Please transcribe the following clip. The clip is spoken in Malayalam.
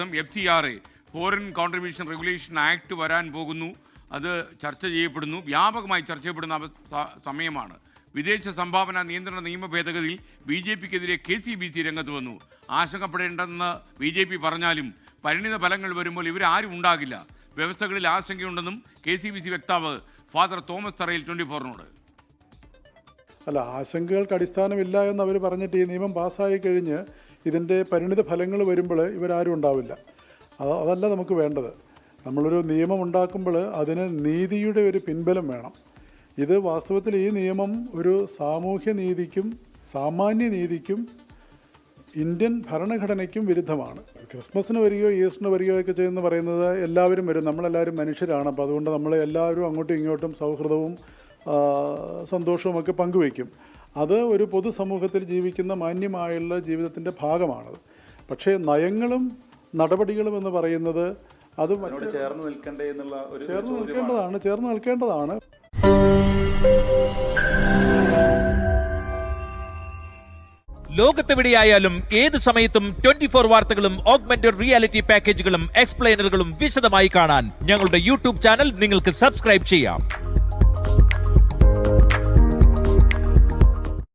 FCRA foreign contribution regulation act വരാൻ പോകുന്നു. അത് ചർച്ച ചെയ്യപ്പെടുന്നു, വ്യാപകമായി ചർച്ച ചെയ്യപ്പെടുന്ന സമയമാണ്. വിദേശ സംഭാവന നിയന്ത്രണ നിയമ ഭേദഗതിയിൽ BJPക്കെതിരെ KCBC രംഗത്ത് വന്നു. ആശങ്കപ്പെടേണ്ടെന്ന് BJP പറഞ്ഞാലും പരിണിത ഫലങ്ങൾ വരുമ്പോൾ ഇവരാരും ഉണ്ടാകില്ല. വ്യവസ്ഥകളിൽ ആശങ്കയുണ്ടെന്നും KCBC വക്താവ് ഫാദർ തോമസ് തറയിൽ 24-നോട്. അല്ല, ആശങ്കകൾക്ക് അടിസ്ഥാനമില്ല എന്ന് അവർ പറഞ്ഞിട്ട് ഈ നിയമം പാസ്സായി കഴിഞ്ഞ് ഇതിൻ്റെ പരിണിത ഫലങ്ങൾ വരുമ്പോൾ ഇവരാരും ഉണ്ടാവില്ല. അതല്ല നമുക്ക് വേണ്ടത്. നമ്മളൊരു നിയമം ഉണ്ടാക്കുമ്പോൾ അതിന് നീതിയുടെ ഒരു പിൻബലം വേണം. ഇത് വാസ്തവത്തിൽ ഈ നിയമം ഒരു സാമൂഹ്യ നീതിക്കും സാമാന്യ നീതിക്കും ഇന്ത്യൻ ഭരണഘടനയ്ക്കും വിരുദ്ധമാണ്. ക്രിസ്മസിന് വരികയോ ഈസ്റ്ററിന് വരികയോ ഒക്കെ ചെയ്യുമെന്ന് പറയുന്നത് എല്ലാവരും വരും, നമ്മളെല്ലാവരും മനുഷ്യരാണ്. അപ്പോൾ അതുകൊണ്ട് നമ്മൾ എല്ലാവരും അങ്ങോട്ടും ഇങ്ങോട്ടും സൗഹൃദവും സന്തോഷവും ഒക്കെ പങ്കുവയ്ക്കും. അത് ഒരു പൊതുസമൂഹത്തിൽ ജീവിക്കുന്ന മാന്യമായുള്ള ജീവിതത്തിൻ്റെ ഭാഗമാണത്. പക്ഷേ നയങ്ങളും നടപടികളും എന്ന് പറയുന്നത് അത് ചേർന്ന് നിൽക്കേണ്ടതാണ്. ലോകത്തെവിടെയായാലും ഏത് സമയത്തും 24 വാർത്തകളും ഓഗ്മെന്റഡ് റിയാലിറ്റി പാക്കേജുകളും എക്സ്പ്ലെയിനറുകളും വിശദമായി കാണാൻ ഞങ്ങളുടെ YouTube ചാനൽ നിങ്ങൾക്ക് സബ്സ്ക്രൈബ് ചെയ്യാം.